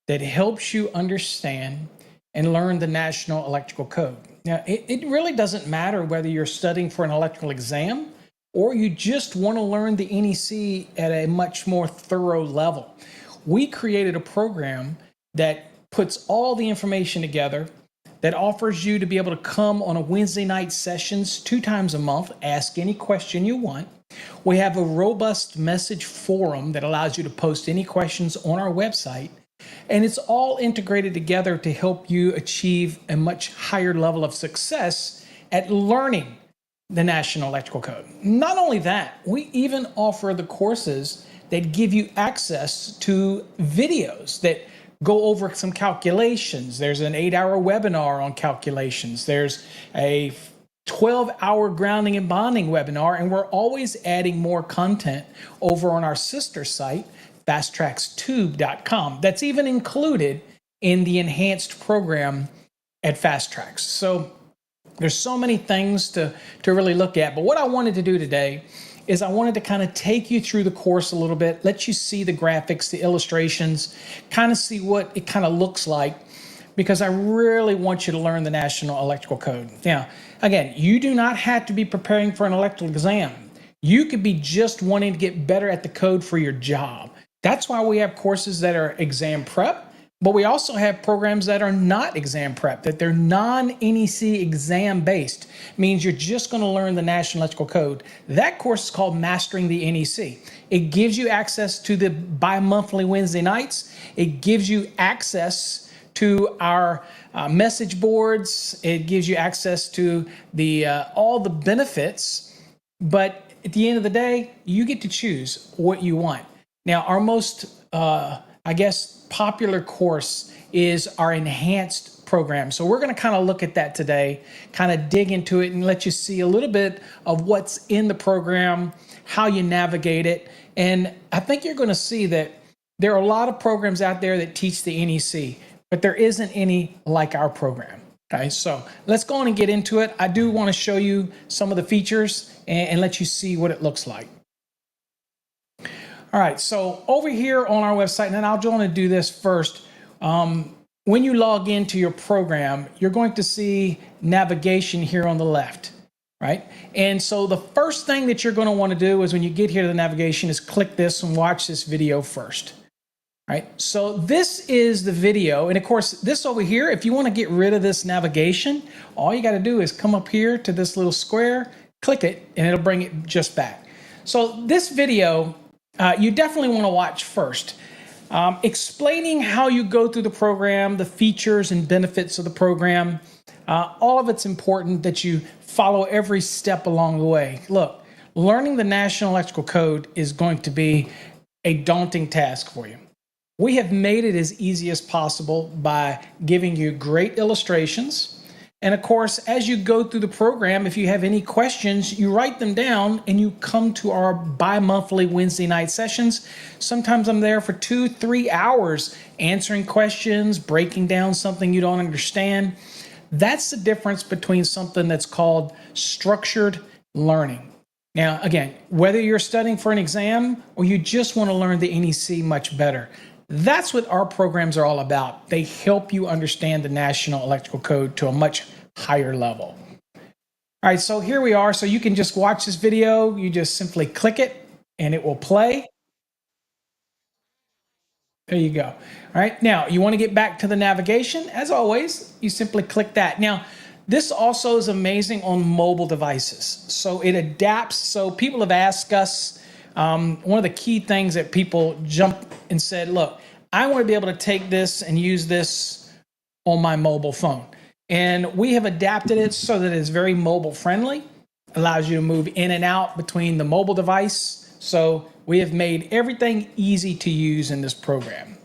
that helps you understand and learn the National Electrical Code. Now, it really doesn't matter whether you're studying for an electrical exam or you just want to learn the NEC at a much more thorough level. We created a program that puts all the information together, that offers you to be able to come on a Wednesday night sessions 2 times a month, ask any question you want. We have a robust message forum that allows you to post any questions on our website. And it's all integrated together to help you achieve a much higher level of success at learning the National Electrical Code. Not only that, we even offer the courses that give you access to videos that go over some calculations. There's an 8-hour webinar on calculations. There's a 12-hour grounding and bonding webinar, and we're always adding more content over on our sister site, FastTracksTube.com. That's even included in the enhanced program at FastTracks. So there's so many things to really look at. But what I wanted to do today is I wanted to kind of take you through the course a little bit, let you see the graphics, the illustrations, kind of see what it kind of looks like, because I really want you to learn the National Electrical Code. Now, again, you do not have to be preparing for an electrical exam. You could be just wanting to get better at the code for your job. That's why we have courses that are exam prep, but we also have programs that are not exam prep, that they're non-NEC exam based. Means you're just going to learn the National Electrical Code. That course is called Mastering the NEC. It gives you access to the bi-monthly Wednesday nights. It gives you access to our message boards. It gives you access to the all the benefits. But at the end of the day, you get to choose what you want. Now, our most, popular course is our enhanced program. So we're going to kind of look at that today, kind of dig into it and let you see a little bit of what's in the program, how you navigate it. And I think you're going to see that there are a lot of programs out there that teach the NEC, but there isn't any like our program. Okay, so let's go on and get into it. I do want to show you some of the features and let you see what it looks like. All right, so over here on our website, and I'll want to do this first. When you log into your program, you're going to see navigation here on the left, right? And so the first thing that you're going to want to do is when you get here to the navigation is click this and watch this video first. Right, so this is the video, and of course this over here, if you want to get rid of this navigation, all you got to do is come up here to this little square, click it, and it'll bring it just back. So this video, you definitely want to watch first. Explaining how you go through the program, the features and benefits of the program, all of it's important that you follow every step along the way. Look, learning the National Electrical Code is going to be a daunting task for you. We have made it as easy as possible by giving you great illustrations. And of course, as you go through the program, if you have any questions, you write them down and you come to our bi-monthly Wednesday night sessions. Sometimes I'm there for 2-3 hours answering questions, breaking down something you don't understand. That's the difference between something that's called structured learning. Now, again, whether you're studying for an exam or you just want to learn the NEC much better, that's what our programs are all about. They help you understand the National Electrical Code to a much higher level. All right, so here we are. So you can just watch this video. You just simply click it and it will play. There you go. All right, now you want to get back to the navigation. As always, you simply click that. Now, this also is amazing on mobile devices. So it adapts. So people have asked us, one of the key things that people jumped and said, look, I want to be able to take this and use this on my mobile phone. And we have adapted it so that it's very mobile friendly, allows you to move in and out between the mobile device. So we have made everything easy to use in this program.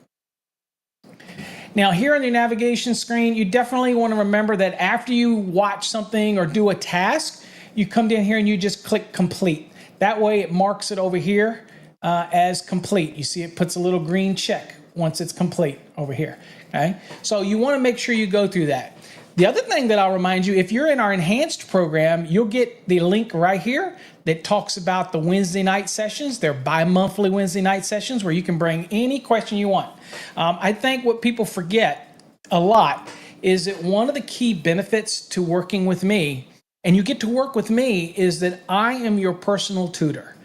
Now here on your navigation screen, you definitely want to remember that after you watch something or do a task, you come down here and you just click complete. That way it marks it over here as complete. You see it puts a little green check once it's complete over here. Okay, so you want to make sure you go through that. The other thing that I'll remind you, if you're in our enhanced program, you'll get the link right here that talks about the Wednesday night sessions. They're bi-monthly Wednesday night sessions where you can bring any question you want. I think what people forget a lot is that one of the key benefits to working with me, and you get to work with me, is that I am your personal tutor.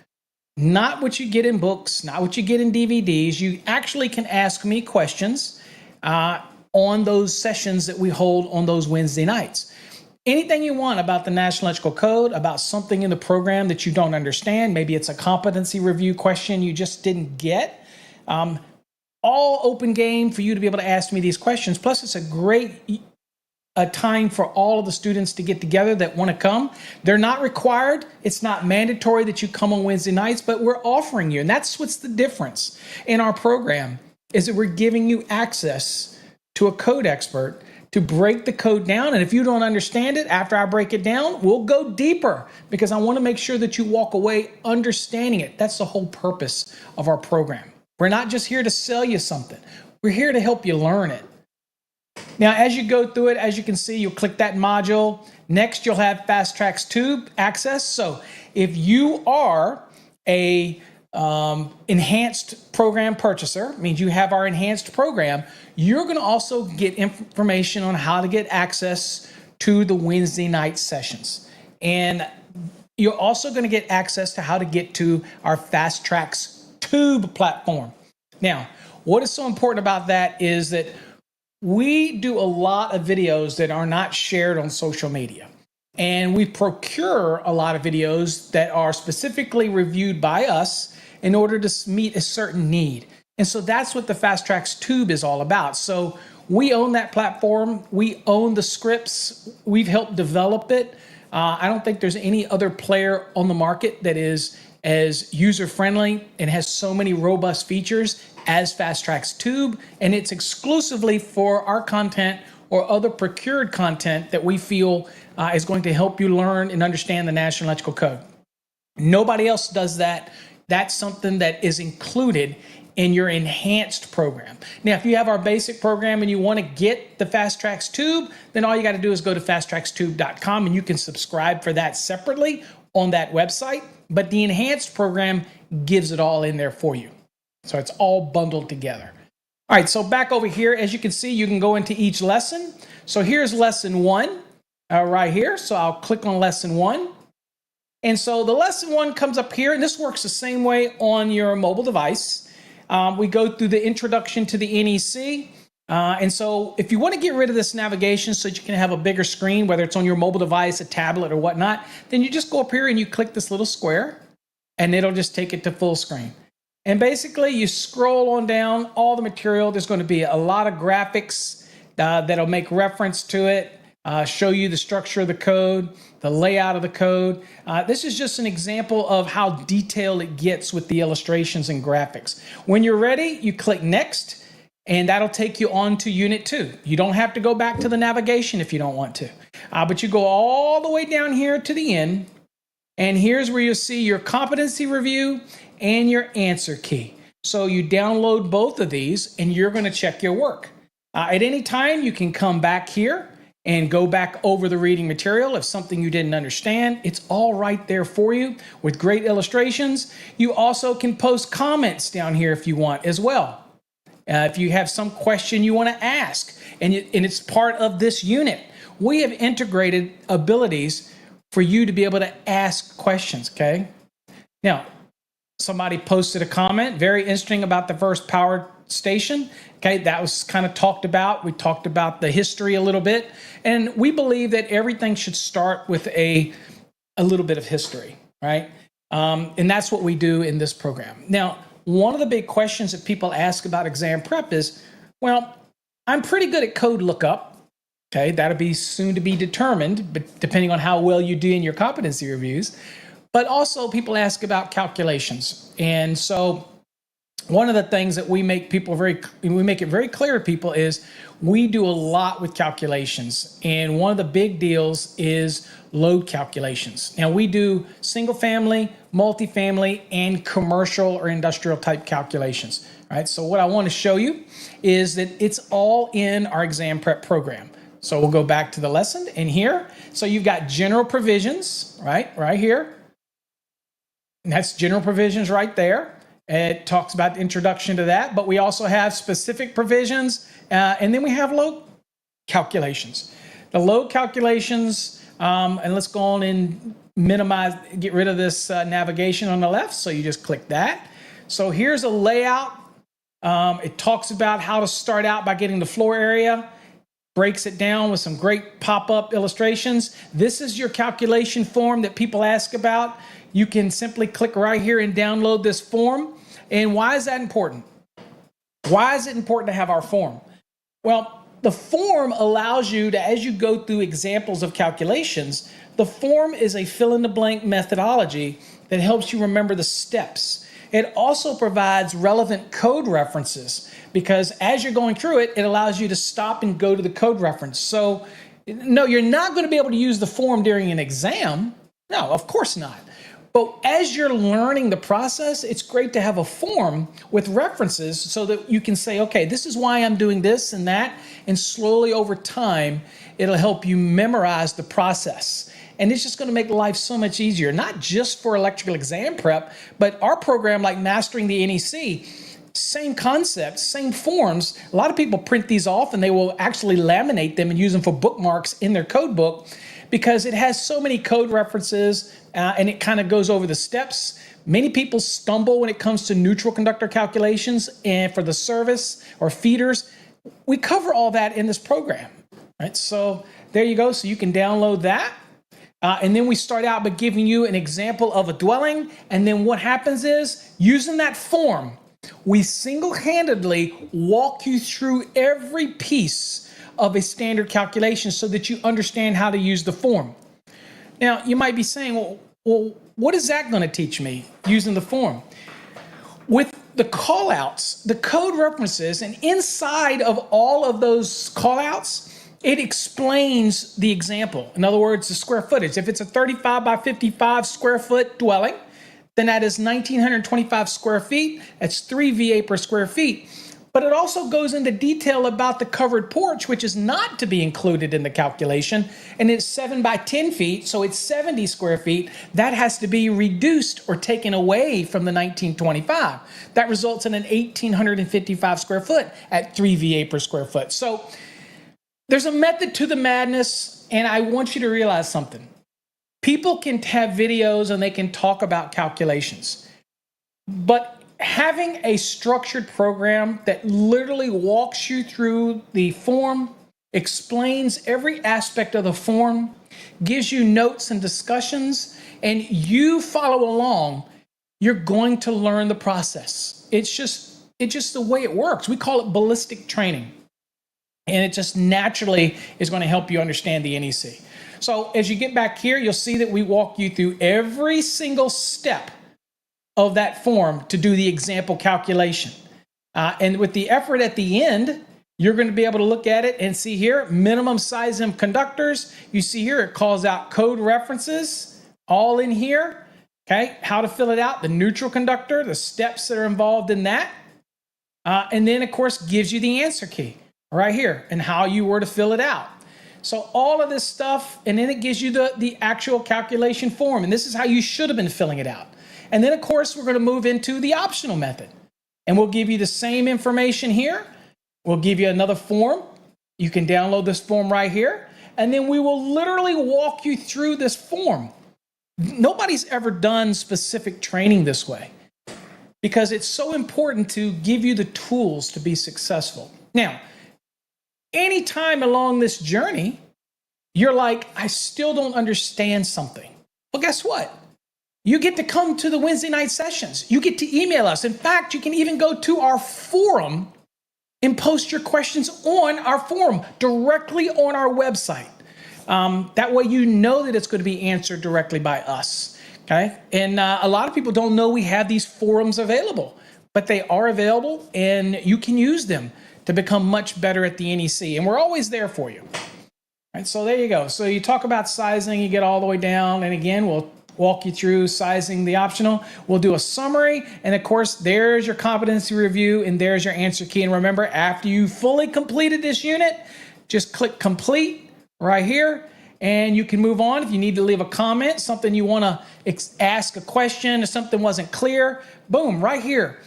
Not what you get in books, not what you get in DVDs. You actually can ask me questions on those sessions that we hold on those Wednesday nights. Anything you want about the National Electrical Code, about something in the program that you don't understand, maybe it's a competency review question you just didn't get, all open game for you to be able to ask me these questions. Plus, it's a great time for all of the students to get together that want to come. They're not required. It's not mandatory that you come on Wednesday nights, but we're offering you. And that's what's the difference in our program, is that we're giving you access to a code expert to break the code down. And if you don't understand it after I break it down, we'll go deeper, because I want to make sure that you walk away understanding it. That's the whole purpose of our program. We're not just here to sell you something. We're here to help you learn it. Now, as you go through it, as you can see, you'll click that module. Next, you'll have Fast Tracks Tube access. So if you are a enhanced program purchaser, means you have our enhanced program, you're going to also get information on how to get access to the Wednesday night sessions. And you're also going to get access to how to get to our Fast Tracks Tube platform. Now, what is so important about that is that we do a lot of videos that are not shared on social media. And we procure a lot of videos that are specifically reviewed by us in order to meet a certain need. And so that's what the Fast Tracks Tube is all about. So we own that platform. We own the scripts. We've helped develop it. I don't think there's any other player on the market that is as user-friendly and has so many robust features as Fast Tracks Tube, and it's exclusively for our content or other procured content that we feel is going to help you learn and understand the National Electrical Code. Nobody else does that. That's something that is included in your enhanced program. Now, if you have our basic program and you want to get the Fast Tracks Tube, then all you got to do is go to fasttrackstube.com and you can subscribe for that separately on that website. But the enhanced program gives it all in there for you. So it's all bundled together. All right, so back over here, as you can see, you can go into each lesson. So here's lesson 1 right here. So I'll click on lesson 1. And so the lesson 1 comes up here, and this works the same way on your mobile device. We go through the introduction to the NEC. And so if you want to get rid of this navigation so that you can have a bigger screen, whether it's on your mobile device, a tablet, or whatnot, then you just go up here and you click this little square, and it'll just take it to full screen. And basically, you scroll on down all the material. There's going to be a lot of graphics that'll make reference to it, show you the structure of the code, the layout of the code. This is just an example of how detailed it gets with the illustrations and graphics. When you're ready, you click Next, and that'll take you on to Unit 2. You don't have to go back to the navigation if you don't want to. But you go all the way down here to the end, and here's where you'll see your competency review and your answer key. So you download both of these, and you're going to check your work. At any time, you can come back here and go back over the reading material. If something you didn't understand, it's all right there for you with great illustrations. You also can post comments down here if you want as well. If you have some question you want to ask, and it's part of this unit, we have integrated abilities for you to be able to ask questions, okay? Now, somebody posted a comment, very interesting about the first power station. Okay, that was kind of talked about. We talked about the history a little bit. And we believe that everything should start with a little bit of history, right? And that's what we do in this program. Now, one of the big questions that people ask about exam prep is, well, I'm pretty good at code lookup. Okay, that'll be soon to be determined, but depending on how well you do in your competency reviews. But also people ask about calculations. And so one of the things that we make it very clear to people is we do a lot with calculations. And one of the big deals is load calculations. Now we do single family, multifamily, and commercial or industrial type calculations. Right? So what I want to show you is that it's all in our exam prep program. So we'll go back to the lesson in here. So you've got general provisions, right here. And that's general provisions right there. It talks about the introduction to that, but we also have specific provisions, and then we have load calculations. The load calculations, and let's go on and minimize, get rid of this navigation on the left. So you just click that. So here's a layout. It talks about how to start out by getting the floor area, breaks it down with some great pop-up illustrations. This is your calculation form that people ask about. You can simply click right here and download this form. And why is that important? Why is it important to have our form? Well, the form allows you to, as you go through examples of calculations, the form is a fill-in-the-blank methodology that helps you remember the steps. It also provides relevant code references because as you're going through it, it allows you to stop and go to the code reference. So, no, you're not going to be able to use the form during an exam. No, of course not. But as you're learning the process, it's great to have a form with references so that you can say, okay, this is why I'm doing this and that. And slowly over time, it'll help you memorize the process. And it's just going to make life so much easier, not just for electrical exam prep, but our program like Mastering the NEC, same concepts, same forms. A lot of people print these off and they will actually laminate them and use them for bookmarks in their code book because it has so many code references and it kind of goes over the steps. Many people stumble when it comes to neutral conductor calculations, and for the service or feeders, we cover all that in this program, right? So there you go. So you can download that. And then we start out by giving you an example of a dwelling. And then what happens is, using that form, we single-handedly walk you through every piece of a standard calculation so that you understand how to use the form. Now, you might be saying, well, what is that going to teach me using the form? With the callouts, the code references, and inside of all of those callouts, it explains the example. In other words, the square footage. If it's a 35 by 55 square foot dwelling, then that is 1,925 square feet. That's 3 VA per square feet. But it also goes into detail about the covered porch, which is not to be included in the calculation. And it's 7 by 10 feet, so it's 70 square feet. That has to be reduced or taken away from the 1,925. That results in an 1,855 square foot at 3 VA per square foot. So there's a method to the madness, and I want you to realize something. People can have videos and they can talk about calculations, but having a structured program that literally walks you through the form, explains every aspect of the form, gives you notes and discussions, and you follow along, you're going to learn the process. It's just the way it works. We call it ballistic training. And it just naturally is going to help you understand the NEC. So as you get back here, you'll see that we walk you through every single step of that form to do the example calculation. And with the effort at the end, you're going to be able to look at it and see here, minimum size of conductors. You see here, it calls out code references, all in here. Okay, how to fill it out, the neutral conductor, the steps that are involved in that. And then, of course, gives you the answer key right here and how you were to fill it out. So all of this stuff, and then it gives you the actual calculation form. And this is how you should have been filling it out. And then, of course, we're going to move into the optional method. And we'll give you the same information here. We'll give you another form. You can download this form right here. And then we will literally walk you through this form. Nobody's ever done specific training this way because it's so important to give you the tools to be successful. Now, anytime along this journey, you're like, I still don't understand something. Well, guess what? You get to come to the Wednesday night sessions. You get to email us. In fact, you can even go to our forum and post your questions on our forum directly on our website. That way you know that it's going to be answered directly by us. Okay? And a lot of people don't know we have these forums available, but they are available and you can use them to become much better at the NEC. And we're always there for you. Right, so there you go. So you talk about sizing, you get all the way down. And again, we'll walk you through sizing the optional. We'll do a summary. And of course, there's your competency review and there's your answer key. And remember, after you fully completed this unit, just click complete right here, and you can move on. If you need to leave a comment, something you want to ask a question, or something wasn't clear, boom, right here.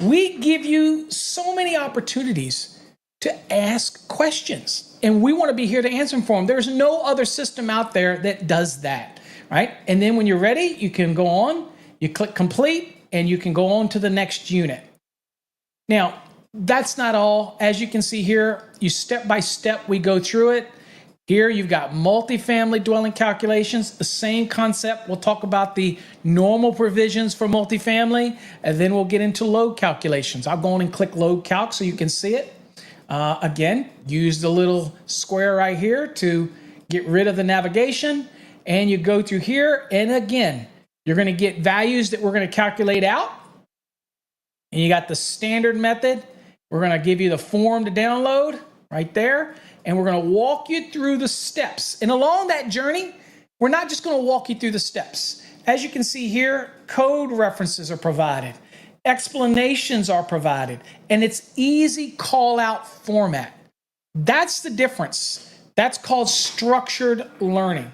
We give you so many opportunities to ask questions, and we want to be here to answer them for them. There's no other system out there that does that, right? And then when you're ready, you can go on, you click complete, and you can go on to the next unit. Now, that's not all. As you can see here, you step by step, we go through it. Here you've got multifamily dwelling calculations, the same concept. We'll talk about the normal provisions for multifamily, and then we'll get into load calculations. I'll go on and click load calc so you can see it. Again, use the little square right here to get rid of the navigation, and you go through here, and again, you're going to get values that we're going to calculate out. And you got the standard method. We're going to give you the form to download right there. And we're going to walk you through the steps. And along that journey, we're not just going to walk you through the steps. As you can see here, code references are provided. Explanations are provided. And it's easy call out format. That's the difference. That's called structured learning.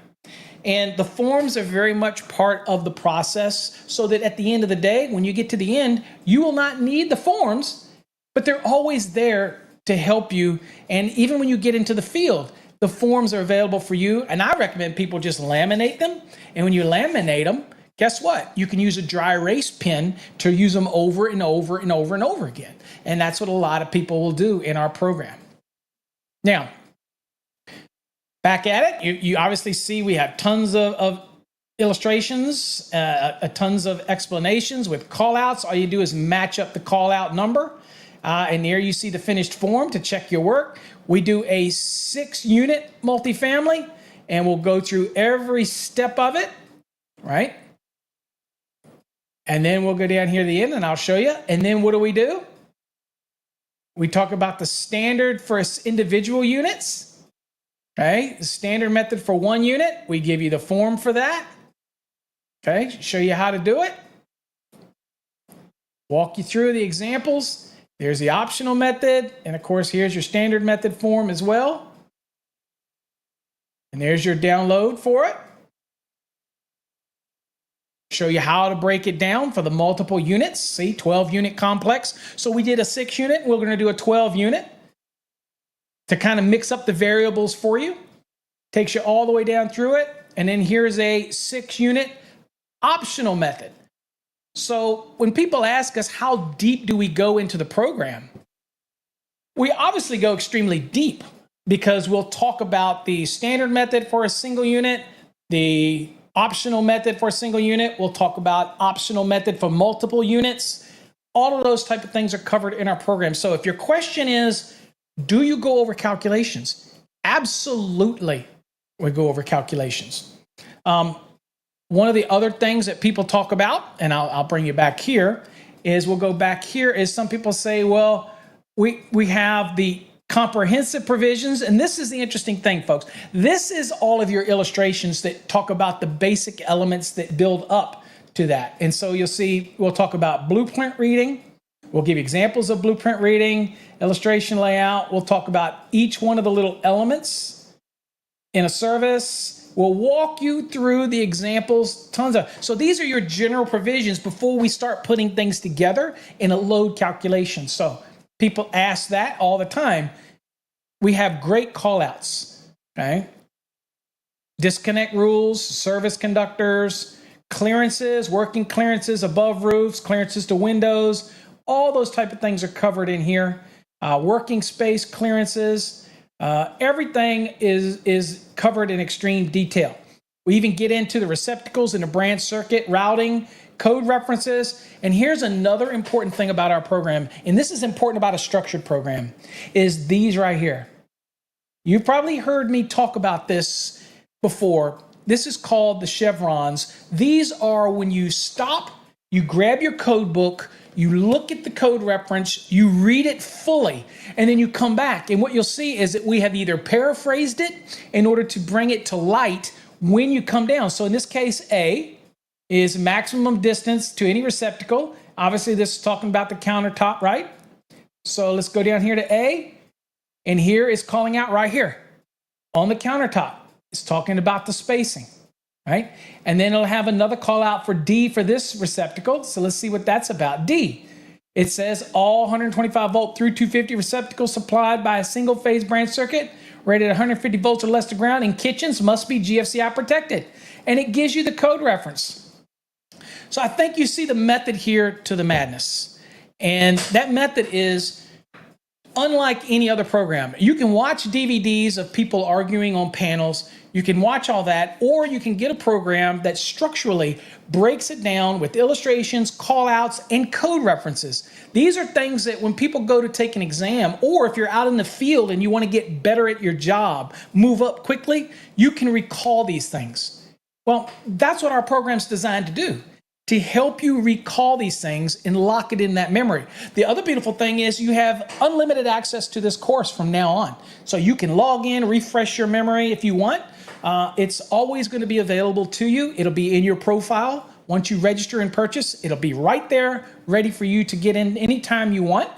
And the forms are very much part of the process, so that at the end of the day, when you get to the end, you will not need the forms, but they're always there to help you. And even when you get into the field, the forms are available for you. And I recommend people just laminate them. And when you laminate them, guess what? You can use a dry erase pen to use them over and over and over and over again. And that's what a lot of people will do in our program. Now, back at it, you obviously see we have tons of illustrations, tons of explanations with callouts. All you do is match up the callout number. And there you see the finished form to check your work. We do a 6-unit multifamily, and we'll go through every step of it, right? And then we'll go down here to the end, and I'll show you. And then what do? We talk about the standard for individual units. Okay, the standard method for 1 unit, we give you the form for that. Okay, show you how to do it. Walk you through the examples. There's the optional method, and of course, here's your standard method form as well. And there's your download for it. Show you how to break it down for the multiple units. See, 12-unit complex. So we did a 6-unit, we're going to do a 12-unit. To kind of mix up the variables for you. Takes you all the way down through it. And then here's a 6-unit optional method. So when people ask us how deep do we go into the program, we obviously go extremely deep, because we'll talk about the standard method for a single unit, the optional method for a single unit. We'll talk about optional method for multiple units. All of those type of things are covered in our program. So if your question is, do you go over calculations? Absolutely, we go over calculations. One of the other things that people talk about, and I'll bring you back here, is we'll go back here, is some people say, well, we have the comprehensive provisions, and this is the interesting thing, folks. This is all of your illustrations that talk about the basic elements that build up to that. And so you'll see, we'll talk about blueprint reading. We'll give examples of blueprint reading, illustration layout. We'll talk about each one of the little elements in a service. We'll walk you through the examples, so these are your general provisions before we start putting things together in a load calculation. So people ask that all the time. We have great callouts, okay? Disconnect rules, service conductors, clearances, working clearances above roofs, clearances to windows. All those type of things are covered in here. Working space clearances. Everything is covered in extreme detail. We even get into the receptacles and the branch circuit routing, code references. And here's another important thing about our program, and this is important about a structured program, is these right here. You've probably heard me talk about this before. This is called the chevrons. These are when you stop, you grab your code book, you look at the code reference, you read it fully, and then you come back. And what you'll see is that we have either paraphrased it in order to bring it to light when you come down. So in this case, A is maximum distance to any receptacle. Obviously, this is talking about the countertop, right? So let's go down here to A. And here it's calling out right here on the countertop. It's talking about the spacing, right? And then it'll have another call out for D for this receptacle. So let's see what that's about. D. It says all 125 volt through 250 receptacles supplied by a single phase branch circuit rated 150 volts or less to ground in kitchens must be GFCI protected. And it gives you the code reference. So I think you see the method here to the madness. And that method is unlike any other program. You can watch DVDs of people arguing on panels. You can watch all that, or you can get a program that structurally breaks it down with illustrations, call-outs, and code references. These are things that when people go to take an exam, or if you're out in the field and you want to get better at your job, move up quickly, you can recall these things. Well, that's what our program's designed to do, to help you recall these things and lock it in that memory. The other beautiful thing is you have unlimited access to this course from now on. So you can log in, refresh your memory if you want. It's always going to be available to you. It'll be in your profile. Once you register and purchase, it'll be right there, ready for you to get in anytime you want.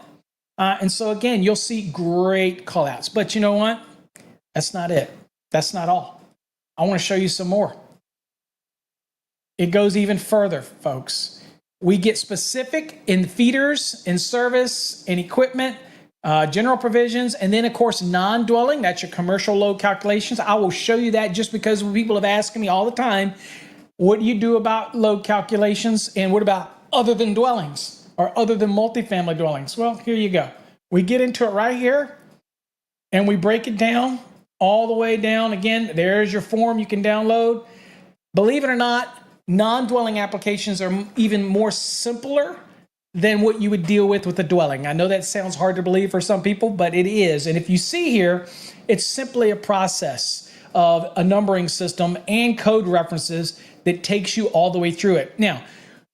And so again, you'll see great callouts. But you know what? That's not it. That's not all. I want to show you some more. It goes even further, folks. We get specific in feeders, in service, in equipment, general provisions, and then, of course, non-dwelling. That's your commercial load calculations. I will show you that just because people have asked me all the time, what do you do about load calculations, and what about other than dwellings or other than multifamily dwellings? Well, here you go. We get into it right here, and we break it down all the way down. Again, there's your form you can download. Believe it or not, non-dwelling applications are even more simpler than what you would deal with a dwelling. I know that sounds hard to believe for some people, but it is. And if you see here, it's simply a process of a numbering system and code references that takes you all the way through it. Now,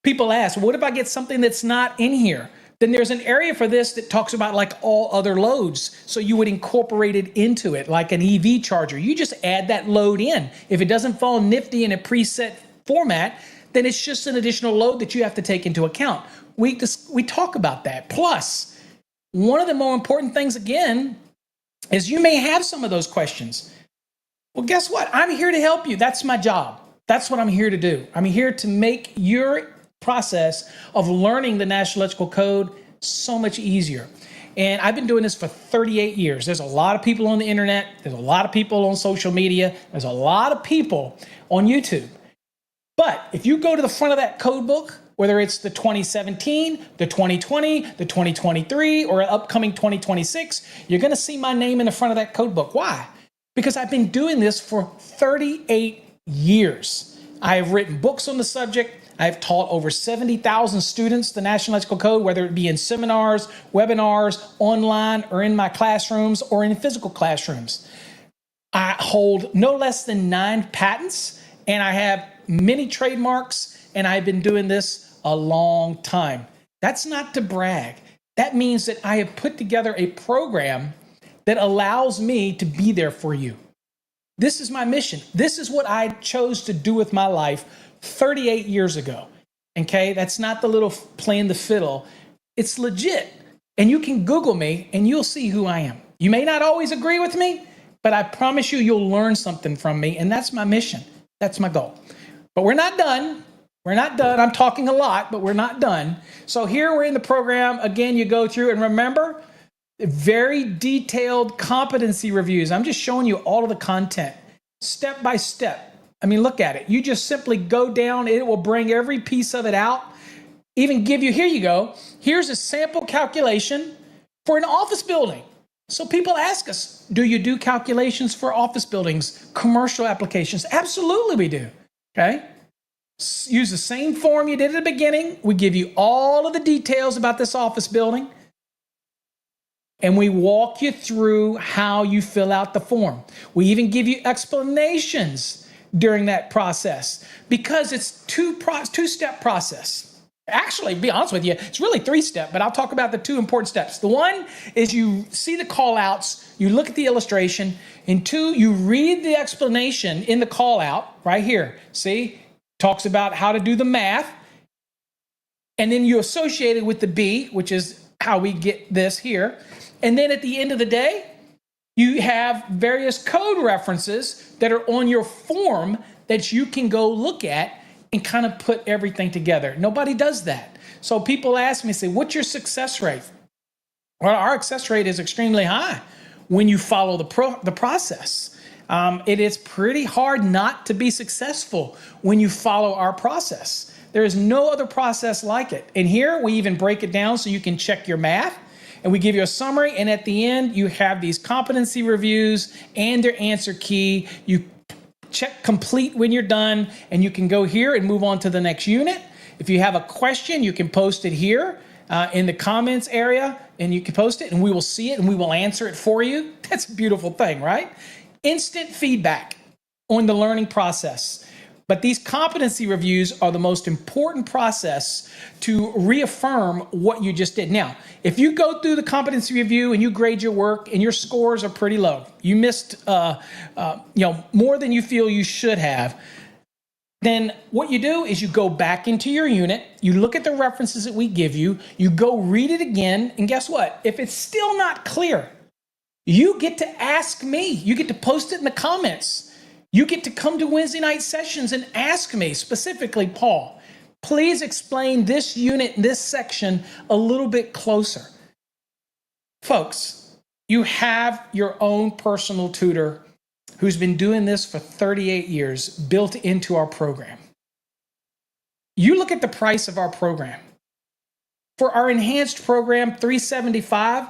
people ask, what if I get something that's not in here? Then there's an area for this that talks about like all other loads. So you would incorporate it into it like an EV charger. You just add that load in. If it doesn't fall nifty in a preset format, then it's just an additional load that you have to take into account. We talk about that. Plus, one of the more important things, again, is you may have some of those questions. Well, guess what? I'm here to help you. That's my job. That's what I'm here to do. I'm here to make your process of learning the National Electrical Code so much easier. And I've been doing this for 38 years. There's a lot of people on the internet. There's a lot of people on social media. There's a lot of people on YouTube. But if you go to the front of that code book, whether it's the 2017, the 2020, the 2023, or upcoming 2026, you're going to see my name in the front of that code book. Why? Because I've been doing this for 38 years. I have written books on the subject. I've taught over 70,000 students the National Electrical Code, whether it be in seminars, webinars, online, or in my classrooms, or in physical classrooms. I hold no less than 9 patents, and I have many trademarks, and I've been doing this a long time. That's not to brag. That means that I have put together a program that allows me to be there for you. This is my mission. This is what I chose to do with my life 38 years ago. Okay, that's not the little playing the fiddle. It's legit. And you can Google me and you'll see who I am. You may not always agree with me, but I promise you'll learn something from me. And that's my mission. That's my goal. But we're not done. We're not done. I'm talking a lot, but we're not done. So here we're in the program. Again, you go through and remember, very detailed competency reviews. I'm just showing you all of the content, step by step. I mean, look at it. You just simply go down. It will bring every piece of it out. Even give you, here you go. Here's a sample calculation for an office building. So people ask us, do you do calculations for office buildings, commercial applications? Absolutely we do. Okay. Use the same form you did at the beginning. We give you all of the details about this office building. And we walk you through how you fill out the form. We even give you explanations during that process because it's two-step process. Actually, to be honest with you, it's really 3-step, but I'll talk about the 2 important steps. The one is you see the call outs, you look at the illustration, and 2, you read the explanation in the call out right here. See? Talks about how to do the math, and then you associate it with the B, which is how we get this here. And then at the end of the day, You have various code references that are on your form that you can go look at and kind of put everything together. Nobody does that. So people ask me, say, what's your success rate? Well, our success rate is extremely high when you follow the process. It is pretty hard not to be successful when you follow our process. There is no other process like it. And here we even break it down so you can check your math. And we give you a summary. And at the end, you have these competency reviews and their answer key. You check complete when you're done. And you can go here and move on to the next unit. If you have a question, you can post it here in the comments area. And you can post it and we will see it and we will answer it for you. That's a beautiful thing, right? Instant feedback on the learning process. But these competency reviews are the most important process to reaffirm what you just did. Now, if you go through the competency review and you grade your work and your scores are pretty low, you missed more than you feel you should have, then what you do is you go back into your unit, you look at the references that we give you, you go read it again, and guess what? If it's still not clear, you get to ask me. You get to post it in the comments. You get to come to Wednesday night sessions and ask me, specifically, Paul, please explain this unit, this section a little bit closer. Folks, you have your own personal tutor who's been doing this for 38 years, built into our program. You look at the price of our program. For our enhanced program, $375,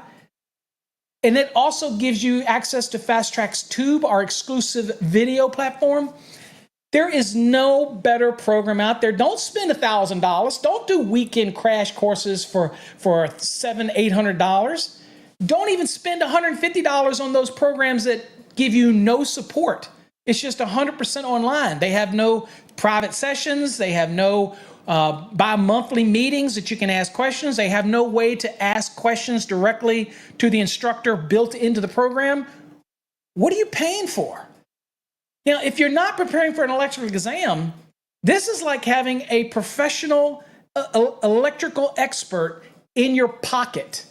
and it also gives you access to Fast Track's Tube, our exclusive video platform. There is no better program out there. Don't spend $1,000. Don't do weekend crash courses for $700, $800. Don't even spend $150 on those programs that give you no support. It's just 100% online. They have no private sessions. They have no bi-monthly meetings that you can ask questions. They have no way to ask questions directly to the instructor built into the program. What are you paying for? Now, if you're not preparing for an electrical exam, this is like having a professional electrical expert in your pocket.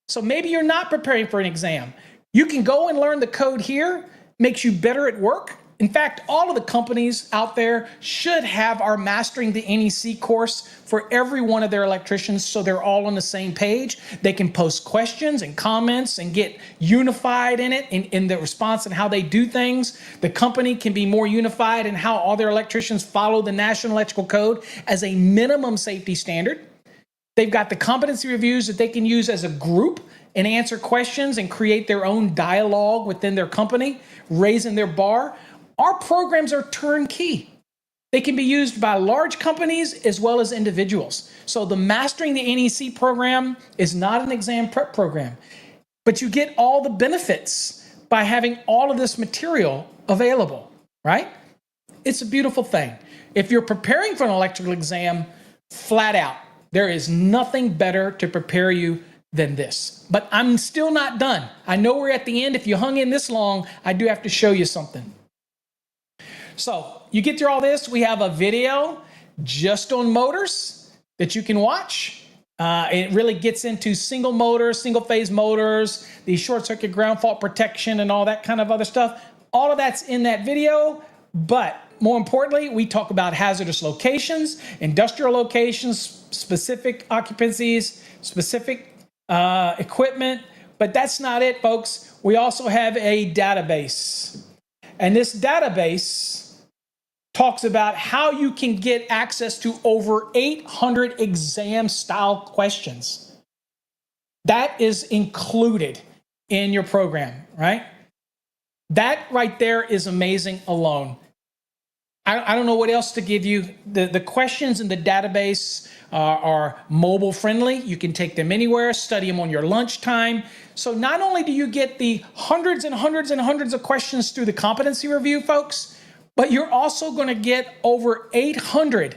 So maybe you're not preparing for an exam. You can go and learn the code here, makes you better at work. In fact, all of the companies out there should have our Mastering the NEC course for every one of their electricians so they're all on the same page. They can post questions and comments and get unified in it, in the response and how they do things. The company can be more unified in how all their electricians follow the National Electrical Code as a minimum safety standard. They've got the competency reviews that they can use as a group and answer questions and create their own dialogue within their company, raising their bar. Our programs are turnkey. They can be used by large companies as well as individuals. So the Mastering the NEC program is not an exam prep program, but you get all the benefits by having all of this material available, right? It's a beautiful thing. If you're preparing for an electrical exam, flat out, there is nothing better to prepare you than this. But I'm still not done. I know we're at the end. If you hung in this long, I do have to show you something. So you get through all this. We have a video just on motors that you can watch. It really gets into single motor, single phase motors, the short circuit ground fault protection and all that kind of other stuff. All of that's in that video. But more importantly, we talk about hazardous locations, industrial locations, specific occupancies, specific equipment. But that's not it, folks. We also have a database. And this database talks about how you can get access to over 800 exam style questions. That is included in your program, right? That right there is amazing alone. I don't know what else to give you. The questions in the database are mobile friendly. You can take them anywhere, study them on your lunchtime. So not only do you get the hundreds and hundreds and hundreds of questions through the competency review, folks, but you're also going to get over 800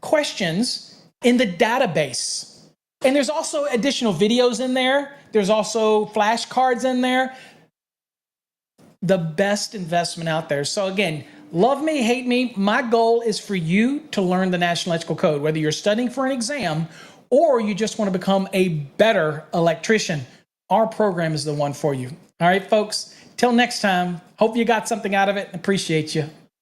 questions in the database. And there's also additional videos in there. There's also flashcards in there. The best investment out there. So again, love me, hate me. My goal is for you to learn the National Electrical Code, whether you're studying for an exam or you just want to become a better electrician. our program is the one for you. All right, folks. Till next time. Hope you got something out of it. Appreciate you.